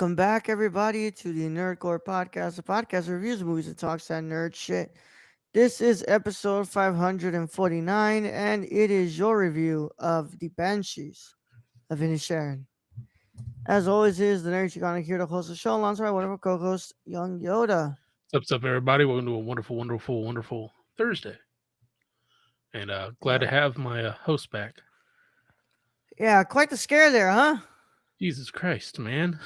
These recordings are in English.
Welcome back, everybody, to the Nerdcore Podcast, the podcast that reviews movies and talks that nerd shit. This is episode 549, and it is your review of the Banshees of Inisherin. As always, is the nerd you're here to host the show alongside my wonderful co-host, Young Yoda. What's up, everybody? Welcome to a wonderful, wonderful, wonderful Thursday. And glad to Yeah, have my host back. yeah, quite the scare there, huh? Jesus Christ, man.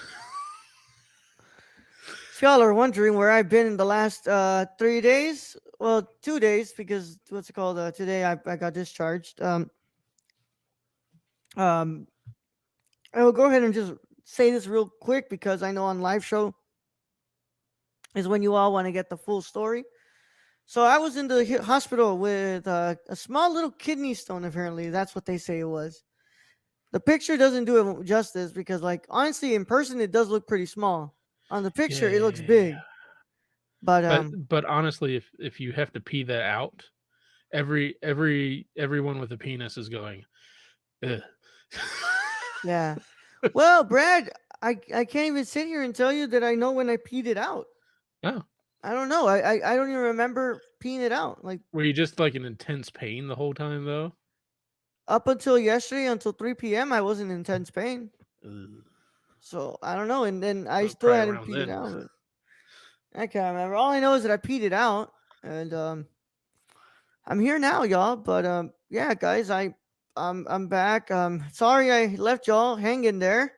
If y'all are wondering where I've been in the last 3 days, well, 2 days, because what's it called? Today I got discharged. Um, I will go ahead and just say this real quick because I know on live show is when you all want to get the full story. So I was in the hospital with a small little kidney stone. Apparently, that's what they say it was. The picture doesn't do it justice because, like, honestly, in person it does look pretty small. On the picture, it looks Yeah. big, but But honestly, if you have to pee that out, everyone with a penis is going, ugh. yeah. Well, Brad, I can't even sit here and tell you that I know when I peed it out. Oh, I don't know. I don't even remember peeing it out. Like were you just like in intense pain the whole time though? up until yesterday, until 3 p.m., I was in intense pain. Ugh. So I don't know. And then I Well, still probably hadn't around peed it then. out. But I can't remember. All I know is that I peed it out, and I'm here now, y'all. But yeah, guys, I'm back. Sorry I left y'all hanging there.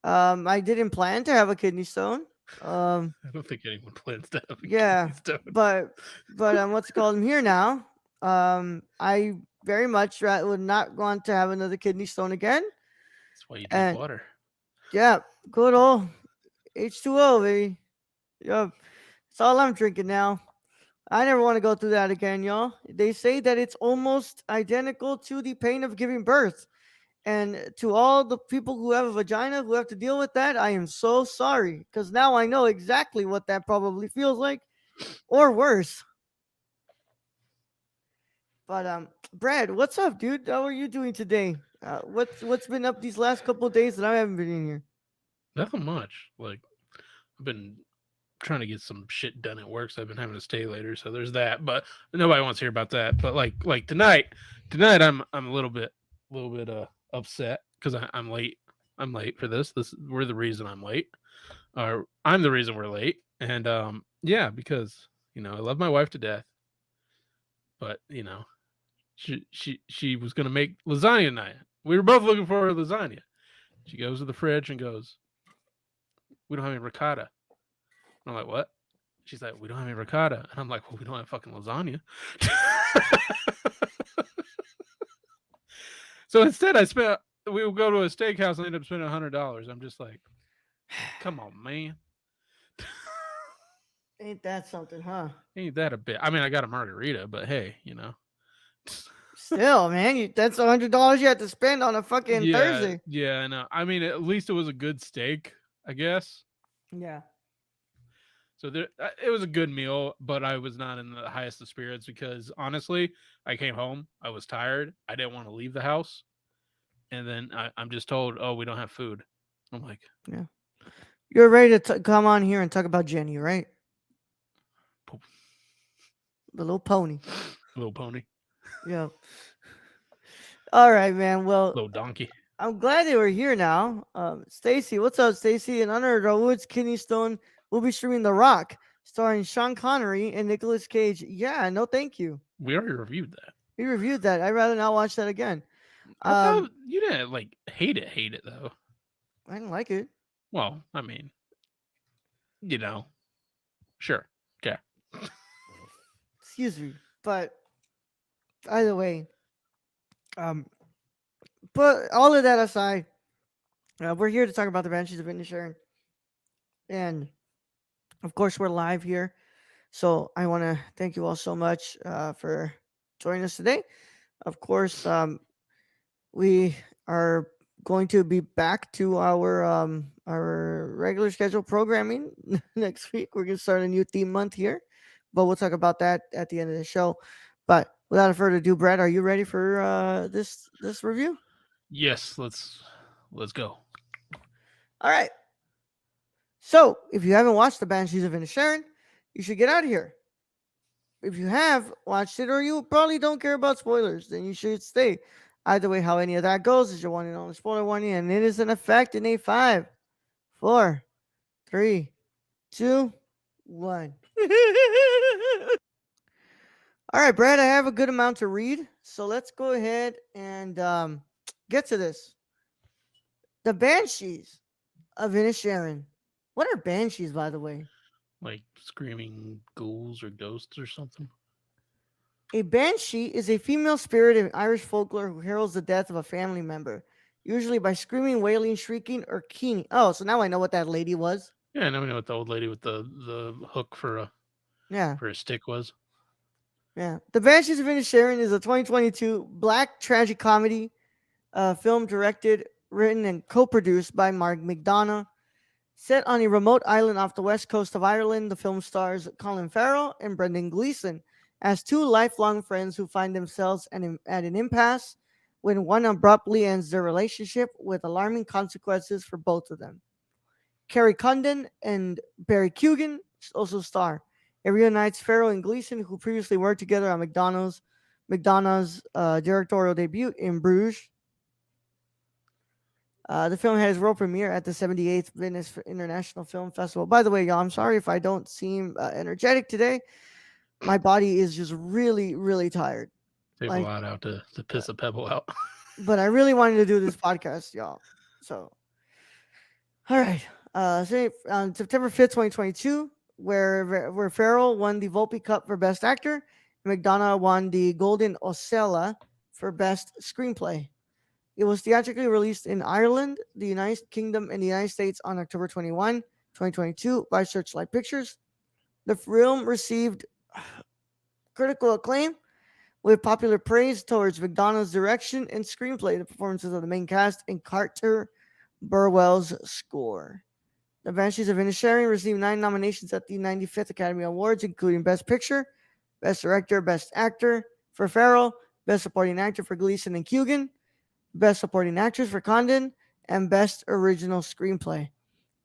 I didn't plan to have a kidney stone. Um, I don't think anyone plans to have a kidney yeah, stone. but what's it called? I'm here now. I very much would not want to have another kidney stone again. That's why you drink And water. yeah, good old H2O, baby. Yep, that's all I'm drinking now. I never want to go through that again, y'all. They say that it's almost identical to the pain of giving birth. And to all the people who have a vagina who have to deal with that, I am so sorry. Because now I know exactly what that probably feels like, or worse. But Brad, what's up, dude? How are you doing today? What's been up these last couple of days that I haven't been in here? Nothing much. Like I've been trying to get some shit done at work, so I've been having to stay later. So there's that. But nobody wants to hear about that. But like tonight I'm a little bit upset because I'm late. I'm late for this. We're the reason I'm late. Or I'm the reason we're late. And yeah, because I love my wife to death, but she was gonna make lasagna tonight. We were both looking for lasagna. She goes to the fridge and goes, "We don't have any ricotta." I'm like, "What?" She's like, "We don't have any ricotta." And I'm like, "Well, we don't have fucking lasagna." So instead, we would go to a steakhouse and end up spending $100. I'm just like, come on, man. Ain't that something, huh? Ain't that a bit? I mean, I got a margarita, but hey, Still, man, that's $100 you have to spend on a fucking Yeah, Thursday. yeah, I know. I mean, at least it was a good steak, I guess. Yeah. So it was a good meal, but I was not in the highest of spirits because honestly, I came home, I was tired, I didn't want to leave the house, and then I'm just told, "Oh, we don't have food." I'm like, Yeah. You're ready to come on here and talk about Jenny, right? "Poop, The little pony. little pony, Yeah. All right, man. Well, little donkey." I'm glad they were here now. Stacy, what's up, Stacy? In honor of Rawood's Kidney Stone, we'll be streaming The Rock, starring Sean Connery and Nicolas Cage. Yeah, no, thank you. We already reviewed that. We reviewed that. I'd rather not watch that again. I thought Um, you didn't like hate it though. I didn't like it. Well, I mean, you know, sure, okay. Excuse me, but either way, um, but all of that aside, we're here to talk about the Banshees of Inisherin, and of course, we're live here. So I want to thank you all so much for joining us today. Of course, we are going to be back to our regular scheduled programming next week. We're going to start a new theme month here, but we'll talk about that at the end of the show. But without further ado, Brad, are you ready for this review? Yes, let's go. All right. So, if you haven't watched The Banshees of Inisherin, you should get out of here. If you have watched it or you probably don't care about spoilers, then you should stay. Either way, how any of that goes is your one and only spoiler warning, and it is in effect in a five, four, three, two, one. All right, Brad, I have a good amount to read, so let's go ahead and get to this. The Banshees of Inisherin. What are banshees, by the way? Like screaming ghouls or ghosts or something. A banshee is a female spirit in Irish folklore who heralds the death of a family member, usually by screaming, wailing, shrieking, or keening. Oh, so now I know what that lady was. Yeah, now we know what the old lady with the hook Yeah, for a stick was. yeah. The Banshees of Inisherin is a 2022 black tragic comedy film directed, written, and co-produced by Mark McDonough. Set on a remote island off the west coast of Ireland, the film stars Colin Farrell and Brendan Gleeson as two lifelong friends who find themselves at an impasse when one abruptly ends their relationship with alarming consequences for both of them. Kerry Condon and Barry Keoghan also star. It reunites Farrell and Gleeson, who previously worked together on McDonough's directorial debut in Bruges. The film had its world premiere at the 78th Venice International Film Festival. By the way, y'all, I'm sorry if I don't seem energetic today. My body is just really, really tired. Take a Like, lot out to uh, piss a pebble out. but I really wanted to do this podcast, y'all. So, all right. So on September 5th, 2022, where Farrell won the Volpe Cup for Best Actor, and McDonough won the Golden Osella for Best Screenplay. It was theatrically released in Ireland, the United Kingdom, and the United States on October 21, 2022 by Searchlight Pictures. The film received critical acclaim with popular praise towards McDonough's direction and screenplay, the performances of the main cast, and Carter Burwell's score. The Banshees of Inisherin received 9 nominations at the 95th Academy Awards, including Best Picture, Best Director, Best Actor for Farrell, Best Supporting Actor for Gleeson and Keoghan, Best Supporting Actress for Condon, and Best Original Screenplay.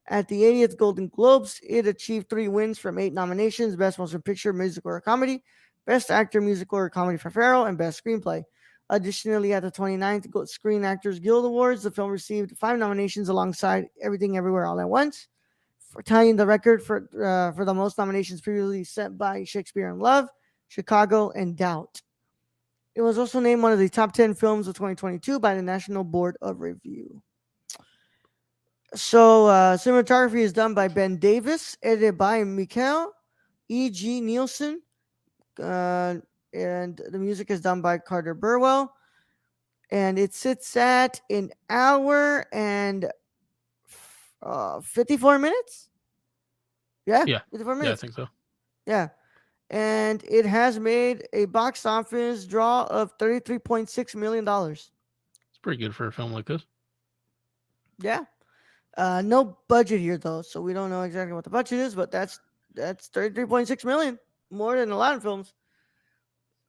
At the 80th Golden Globes, it achieved 3 wins from 8 nominations: Best Motion Picture, Musical or Comedy, Best Actor, Musical or Comedy for Farrell, and Best Screenplay. Additionally, at the 29th Screen Actors Guild Awards, the film received 5 nominations alongside Everything Everywhere All at Once, for tying the record for the most nominations previously set by Shakespeare in Love, Chicago, and Doubt. It was also named one of the top 10 films of 2022 by the National Board of Review. So, cinematography is done by Ben Davis, edited by Mikhail E.G. Nielsen, uh, and the music is done by Carter Burwell. And it sits at an hour and 54 minutes. Yeah, Yeah, 54 yeah, I minutes. think so. Yeah. And it has made a box office draw of $33.6 million. It's pretty good for a film like this. Yeah. No budget here though, so we don't know exactly what the budget is, but that's 33.6 million, more than a lot of films.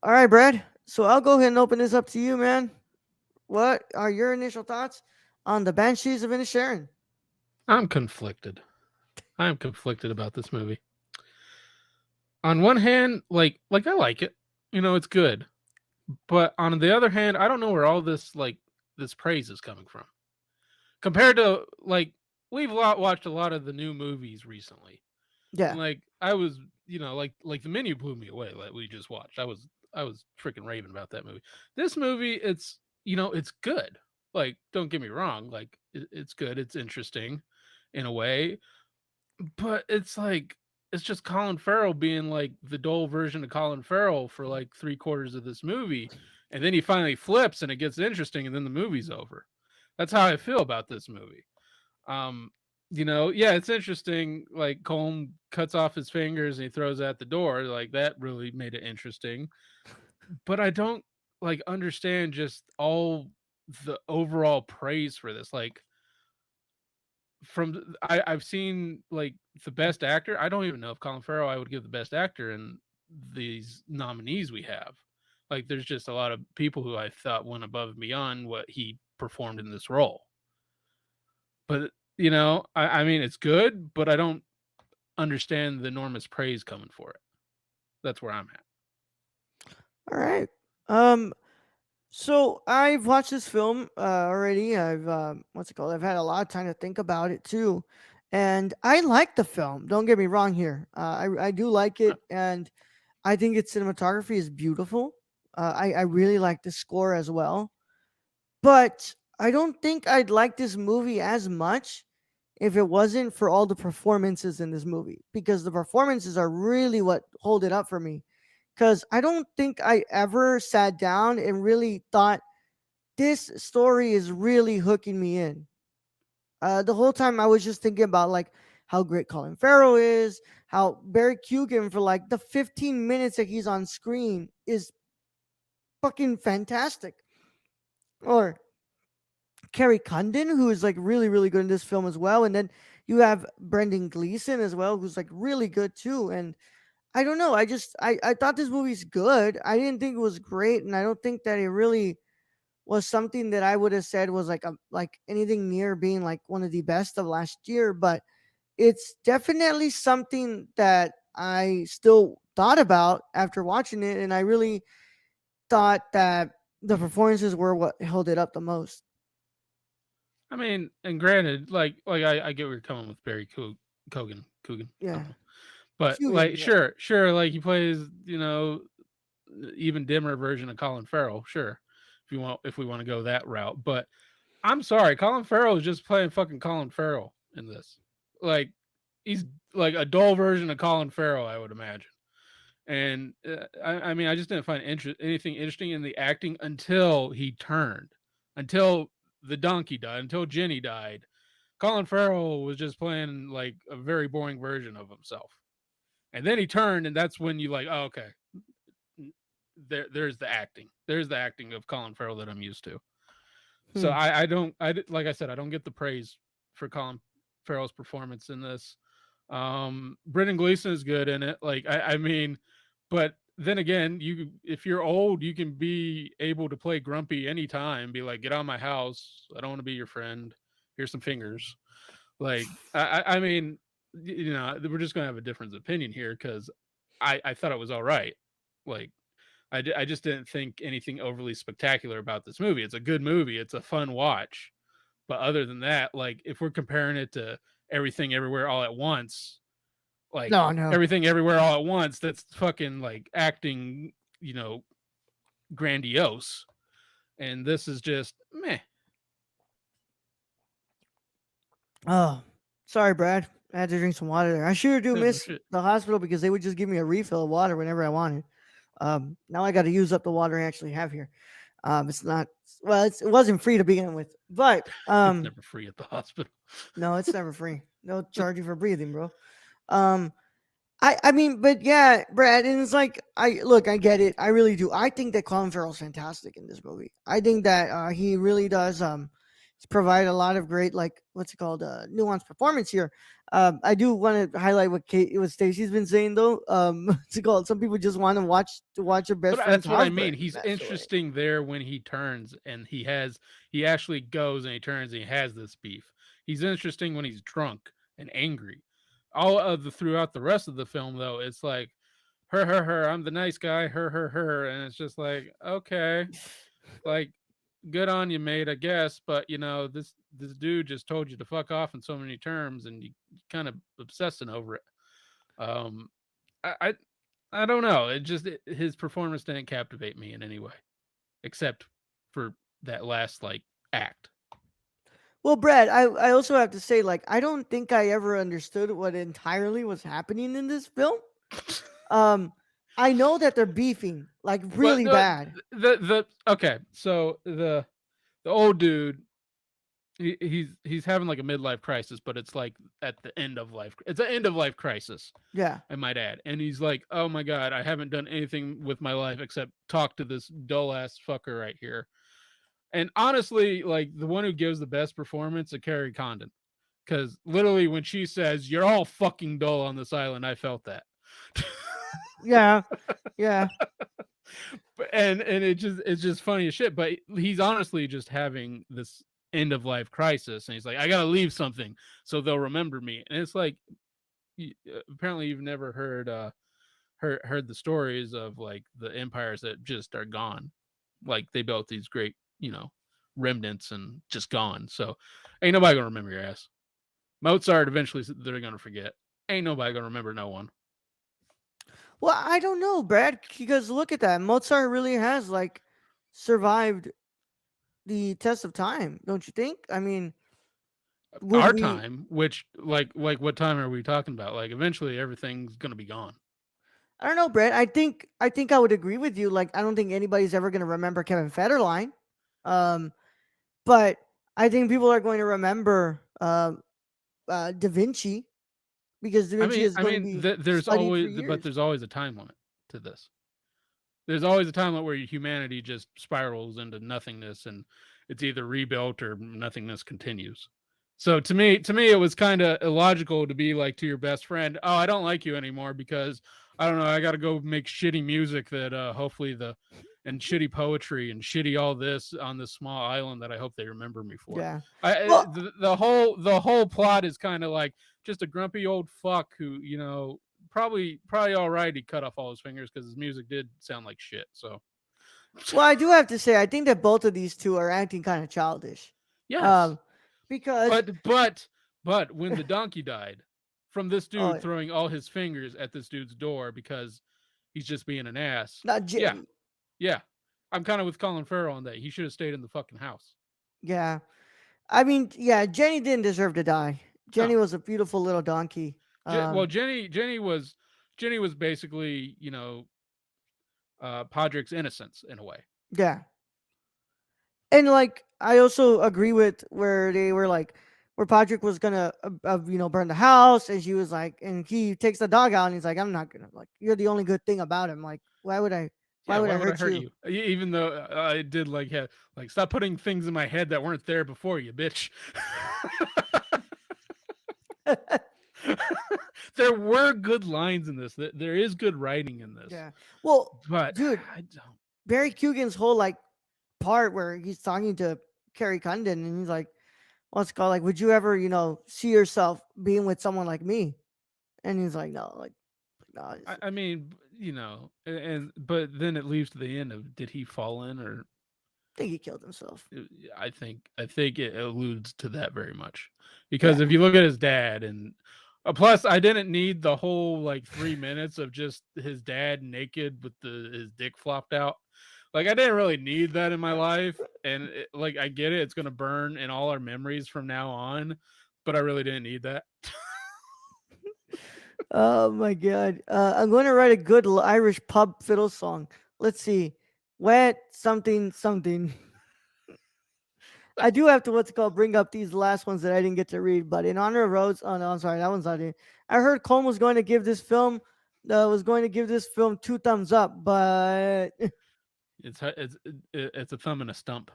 All right, Brad. So I'll go ahead and open this up to you, man. What are your initial thoughts on the Banshees of Inisherin? I'm conflicted. I'm conflicted about this movie. On one hand, like I like it. You know, it's good. But on the other hand, I don't know where all this praise is coming from. Compared to we've watched a lot of the new movies recently. And Yeah, I was, like the menu blew me away like we just watched. I was freaking raving about that movie. This movie, it's good. Like, don't get me wrong, it's good, it's interesting in a way, but it's just Colin Farrell being like the dull version of Colin Farrell for like 3 quarters of this movie, and then he finally flips and it gets interesting, and then the movie's over. That's how I feel about this movie. Um, yeah, it's interesting. Like Colm cuts off his fingers and he throws it at the door. Like that really made it interesting. But I don't understand just all the overall praise for this. Like I've seen like the best actor. I don't even know if Colin Farrell I would give the best actor in these nominees we have. Like there's just a lot of people who I thought went above and beyond what he performed in this role. But I mean, it's good, but I don't understand the enormous praise coming for it. That's where I'm at. All right. Um, so I've watched this film already. I've what's it called? I've had a lot of time to think about it too, and I like the film. Don't get me wrong here. I do like Uh, it, and I think its cinematography is beautiful. I really like the score as well, but I don't think I'd like this movie as much if it wasn't for all the performances in this movie, because the performances are really what hold it up for me. Because I don't think I ever sat down and really thought this story is really hooking me in. The whole time I was just thinking about like how great Colin Farrell is, how Barry Keoghan for like the 15 minutes that he's on screen is fucking fantastic. Or Carrie Condon, who is like really, really good in this film as well. And then you have Brendan Gleeson as well, who's like really good too. And I don't know. I thought this movie's good. I didn't think it was great, and I don't think that it really was something that I would have said was like anything near being like one of the best of last year. But it's definitely something that I still thought about after watching it, and I really thought that the performances were what held it up the most. I mean, and granted, I get where you're coming with Barry Cogan. I Yeah, don't know, but Keoghan. like, Yeah. sure, like he plays, even dimmer version of Colin Farrell. Sure, if we want to go that route, but I'm sorry, Colin Farrell is just playing fucking Colin Farrell in this. Like, he's like a dull version of Colin Farrell, I would imagine. And I mean, I just didn't find anything interesting in the acting until he turned, until the donkey died, until Jenny died. Colin Farrell was just playing like a very boring version of himself, and then he turned, and that's when you like, oh, okay, there's the acting, there's the acting of Colin Farrell that I'm used to. So Hmm. I don't like I said, I don't get the praise for Colin Farrell's performance in this. Brendan Gleeson is good in it. Like I mean, but then again, you if you're old, you can be able to play grumpy anytime. Be like, get out of my house. I don't want to be your friend. Here's some fingers. Like I mean, we're just gonna have a difference of opinion here because I thought it was all right. Like I just didn't think anything overly spectacular about this movie. It's a good movie. It's a fun watch. But other than that, like if we're comparing it to Everything Everywhere All at Once, like No, no. Everything Everywhere All at Once, that's fucking like acting, you know, grandiose. And this is just meh. Oh, sorry, Brad. I had to drink some water there. I sure do No miss shit. the hospital because they would just give me a refill of water whenever I wanted. Now I got to use up the water I actually have here. It's not well. It wasn't free to begin with, but It's never free at the hospital. no, it's never free. They'll charge you for breathing, bro. Um, I mean, but yeah, Brad, and it's like I look, I get it, I really do. I think that Colin Farrell's fantastic in this movie. I think that he really does provide a lot of great like what's it called nuanced performance here. I do want to highlight what Stacy's been saying though. What's it called? Some people just want to watch your But best friend's that's what I house mean. burn. He's That's the way. interesting there when he turns and he actually goes and he turns and he has this beef. He's interesting when he's drunk and angry. All of the throughout the rest of the film though, it's like her, I'm the nice guy, her, and it's just like, okay, like good on you, mate, I guess, but this dude just told you to fuck off in so many terms and you kind of obsessing over it. Um I, I I don't know. His performance didn't captivate me in any way, except for that last like act. Well, Brad, I also have to say like I don't think I ever understood what entirely was happening in this film. Um, I know that they're beefing like But really bad. the okay, so the old dude, he's having like a midlife crisis, but it's like at the end of life. It's an end of life crisis, Yeah. I might add. And he's like, "Oh my god, I haven't done anything with my life except talk to this dull ass fucker right here." And honestly, like the one who gives the best performance is Carrie Condon. Because literally, when she says, "You're all fucking dull on this island," I felt that. Yeah. Yeah. And it's just funny as shit. But he's honestly just having this. end of life crisis, and he's like, I gotta leave something so they'll remember me. And it's like, apparently you've never heard the stories of like the empires that just are gone. Like they built these great, remnants and just gone. So ain't nobody gonna remember your ass. Mozart eventually they're gonna forget. Ain't nobody gonna remember no one. Well, I don't know, Brad, because look at that. Mozart really has like survived the test of time, don't you think? I mean, would Our we time, which like what time are we talking about? Like eventually everything's gonna be gone. I don't know, Brett. I think I would agree with you. Like, I don't think anybody's ever going to remember Kevin Federline, um, but I think people are going to remember Da Vinci because Da I Vinci mean, is going to be there's studied for always, but years. there's always a time limit to this. There's always a time limit where humanity just spirals into nothingness, and it's either rebuilt or nothingness continues. So to me, it was kind of illogical to be like to your best friend, "Oh, I don't like you anymore because I don't know, I got to go make shitty music that hopefully the and shitty poetry and shitty all this on this small island that I hope they remember me for." Yeah. Well, The whole plot is kind of like just a grumpy old fuck who probably all right. He cut off all his fingers because his music did sound like shit. So well, I do have to say, I think that both of these two are acting kind of childish, yes, um, because but when the donkey died from this oh, dude throwing all his fingers at this dude's door because he's just being an ass. not Yeah, Jenny. yeah. I'm kind of with Colin Farrell on that. He should have stayed in the fucking house. Yeah, I mean, yeah, Jenny didn't deserve to die. Jenny No. was a beautiful little donkey. Well, Jenny was basically Podrick's innocence in a way. Yeah, and like I also agree with where they were like where Patrick was gonna burn the house, and she was like, and he takes the dog out, and he's like, I'm not gonna, like, you're the only good thing about him. Like, why Yeah, would why I would I hurt hurt you? you? Even though I did like stop putting things in my head that weren't there before, you bitch. There were good lines in this. There is good writing in this, Yeah. Well, but dude, I don't. Barry Kugan's whole like part where he's talking to Carrie Condon, and he's like, what's it called, like, would you ever, see yourself being with someone like me? And he's like, no, like, no, I I think mean, and but then it leaves to the end of did he fall in or he killed himself. I think it alludes to that very much because if Yeah. you look at his dad and plus I didn't need the whole like 3 minutes of just his dad naked with his dick flopped out. Like I didn't really need that in my life, and like I get it, it's gonna burn in all our memories from now on, but I really didn't need that. Oh my god. I'm going to write a good Irish pub fiddle song. Let's see. Wet something something. I do have to, what's it called, bring up these last ones that I didn't get to read, but in honor of Rhodes, oh no, I'm sorry, that one's not it. I heard Colm was going to give this film 2 thumbs up, but It's a thumb and a stump.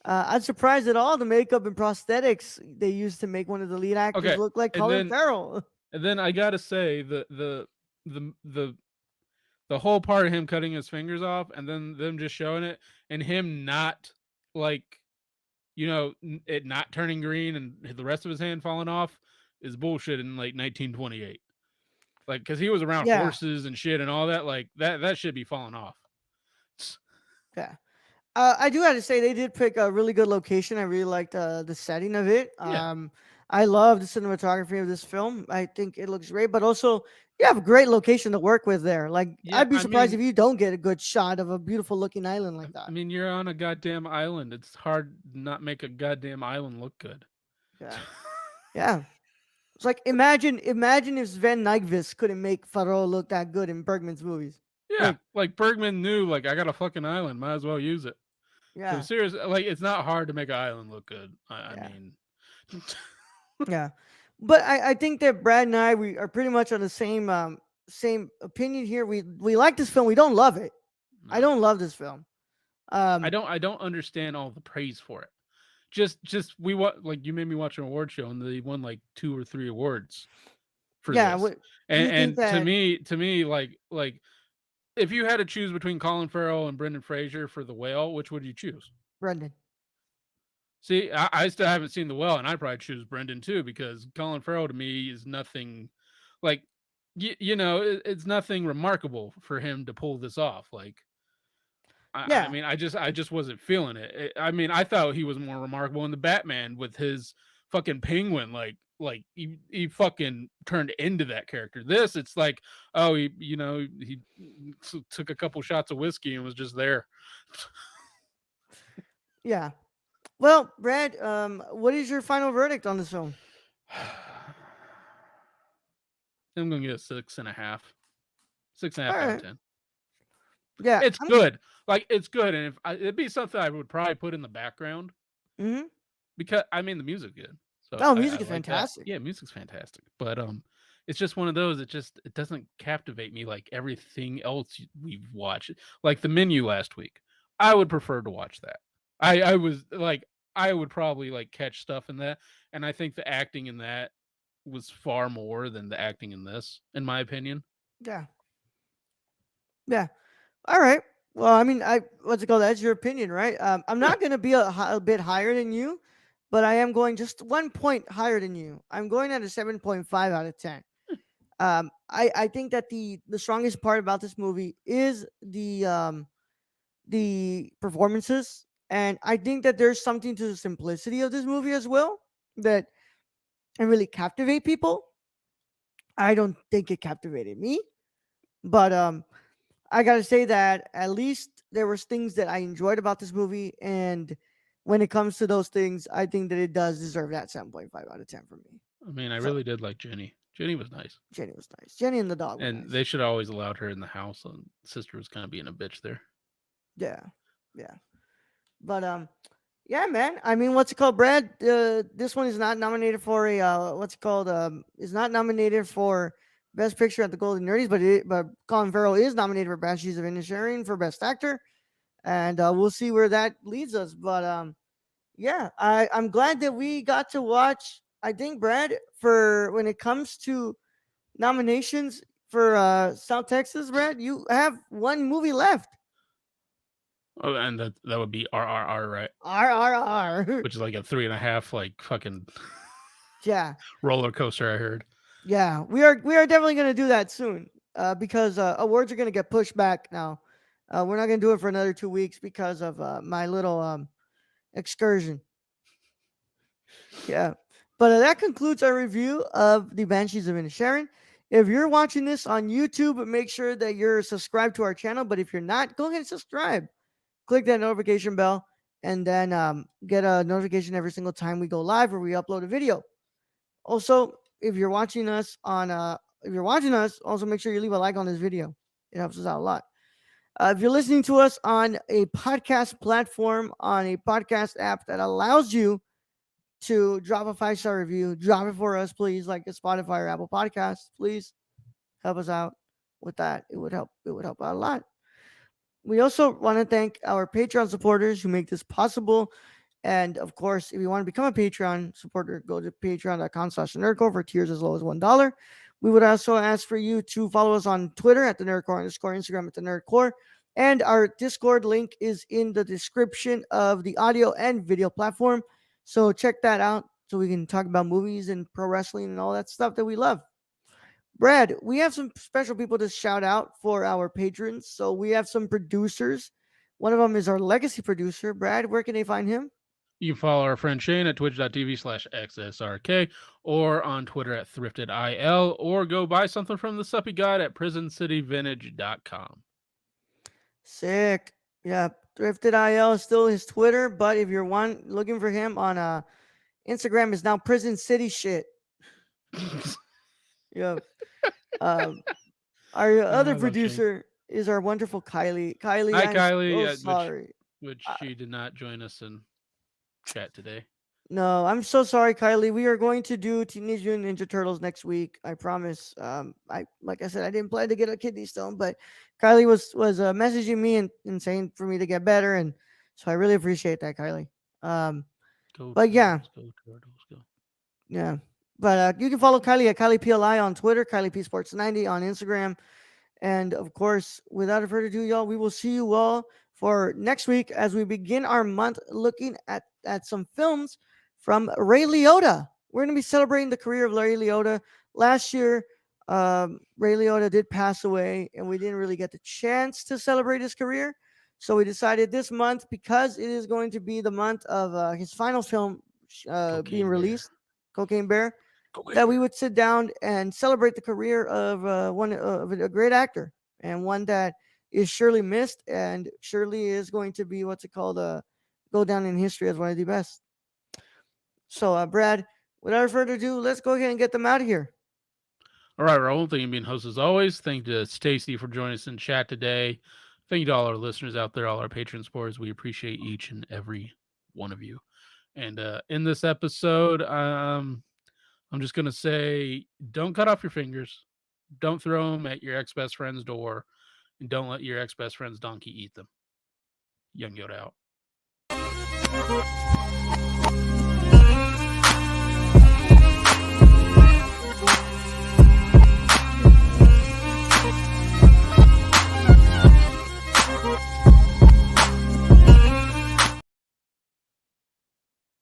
I'm surprised at all the makeup and prosthetics they used to make one of the lead actors Okay, look like and Colin then Farrell. and then I gotta say the whole part of him cutting his fingers off and then them just showing it and him not like it not turning green and the rest of his hand falling off is bullshit in like 1928. Like because he was around Yeah, horses and shit and all that, like that should be falling off. yeah. I do have to say they did pick a really good location. I really liked the setting of it. Yeah, I love the cinematography of this film. I think it looks great, but also you have a great location to work with there. Like, yeah. I'd be I surprised if mean, you don't get a good shot of a beautiful looking island I like I that. mean, you're on a goddamn island. It's hard to not make a goddamn island look good. Yeah, yeah. It's like, imagine if Sven Nykvist couldn't make Faro look that good in Bergman's movies. Yeah, Like, like Bergman knew, like I got a fucking island, might as well use it. So yeah, seriously, like it's not hard to make an island look good. I yeah, mean, yeah. But I think that Brad and we are pretty much on the same opinion here. We like this film. We don't love it. I no, don't love this film. I Um, don't. I don't understand all the praise for it. Just we what like you made me watch an award show and they won like 2 or 3 awards for yeah. this. What do you think And to that me, like if you had to choose between Colin Farrell and Brendan Fraser for The Whale, which would you choose? Brendan? See, I still haven't seen The Well, and I'd probably choose Brendan too because Colin Farrell to me is nothing like it's nothing remarkable for him to pull this off. Like I Yeah, mean, I just wasn't feeling it. I mean, I thought he was more remarkable in the Batman with his fucking penguin. Like he fucking turned into that character. This, it's like, oh, he took a couple shots of whiskey and was just there. yeah. Well, Brad, what is your final verdict on this film? I'm gonna get a 6.5, six and a All half out of right. 10. Yeah. It's I'm. good. Like it's good, and if it'd be something I would probably put in the background Mm-hmm. because I mean the music's good, so Oh, I music is like that. fantastic. Yeah, music's fantastic, but it's just one of those. It doesn't captivate me like everything else we've watched. Like the menu last week, I would prefer to watch that. I was like I would probably like catch stuff in that, and I think the acting in that was far more than the acting in this, in my opinion. Yeah. Yeah. All right. Well, I mean, I what's it called? That's your opinion, right? I'm Yeah, not going to be a bit higher than you, but I am going just 1 point higher than you. I'm going at a 7.5 out of 10. I think that the strongest part about this movie is the performances, and I think that there's something to the simplicity of this movie as well that can really captivate people. I don't think it captivated me, but I gotta say that at least there was things that I enjoyed about this movie, and when it comes to those things, I think that it does deserve that 7.5 out of 10 for me. I mean, I So really did like Jenny. Jenny was nice. Jenny was nice. Jenny and the dog were And nice. they should have always allowed her in the house. And sister was kind of being a bitch there. Yeah, yeah. But yeah, man. I mean, what's it called, Brad? This one is not nominated for a what's it called? Is not nominated for Best Picture at the Golden Nerdies, but Colin Farrell is nominated for Banshees of Inisherin for Best Actor, and we'll see where that leads us. But yeah, I'm glad that we got to watch. I think, Brad, for when it comes to nominations for South Texas, Brad, you have one movie left. Oh, and that would be RRR, right? RRR. Which is like a 3.5, like fucking Yeah, roller coaster. I heard. yeah, we are definitely gonna do that soon. Because awards are gonna get pushed back now. We're not gonna do it for another 2 weeks because of my little excursion. Yeah. But that concludes our review of the Banshees of Inisherin. If you're watching this on YouTube, make sure that you're subscribed to our channel. But if you're not, go ahead and subscribe. Click that notification bell and then get a notification every single time we go live or we upload a video. Also, if you're watching us, also make sure you leave a like on this video. It helps us out a lot. If you're listening to us on a podcast platform, on a podcast app that allows you to drop a 5-star review, drop it for us, please, like a Spotify or Apple Podcasts. Please help us out with that. It would help. It would help out a lot. We also want to thank our Patreon supporters who make this possible. And of course, if you want to become a Patreon supporter, go to patreon.com/nerdcore for tiers as low as $1. We would also ask for you to follow us on Twitter at the Nerdcore underscore Instagram at the Nerdcore. And our Discord link is in the description of the audio and video platform. So check that out so we can talk about movies and pro wrestling and all that stuff that we love. Brad, we have some special people to shout out for our patrons. So we have some producers. One of them is our legacy producer. Brad, where can they find him? You can follow our friend Shane at twitch.tv/xsrk or on Twitter at thriftedil or go buy something from the Suppy God at prisoncityvintage.com. Sick. Yeah, Thrifted IL is still his Twitter, but if you're looking for him on Instagram, is now Prison City shit. Yeah. Um, our I other love Shane. producer is our wonderful Kylie. Kylie, Hi, I'm Kylie, so which sorry. which Uh, she did not join us in chat today. No, I'm so sorry, Kylie. We are going to do Teenage Mutant Ninja Turtles next week. I promise. I like I said, I didn't plan to get a kidney stone, but Kylie was messaging me and saying for me to get better, and so I really appreciate that, Kylie. Um, Go but yeah, Turtles, go Turtles, go. yeah. But you can follow Kylie at Kylie PLI on Twitter, Kylie P Sports 90 on Instagram, And of course, without further ado, y'all, we will see you all for next week as we begin our month looking at some films from Ray Liotta. We're going to be celebrating the career of Ray Liotta. Last year, Ray Liotta did pass away, and we didn't really get the chance to celebrate his career. So we decided this month, because it is going to be the month of his final film being Cocaine Bear. released, Cocaine Bear, Cocaine that we Bear. would sit down and celebrate the career of one of a great actor, and one that is surely missed and surely is going to be what's it called go down in history as one of the best. So Brad, without further ado, let's go ahead and get them out of here. All right, Raul. Thank you for being host as always. Thank you to Stacy for joining us in chat today. Thank you to all our listeners out there, all our patron supporters. We appreciate each and every one of you. And in this episode, I'm just gonna say, don't cut off your fingers, don't throw them at your ex best friend's door, and don't let your ex best friend's donkey eat them. Young Yoda out.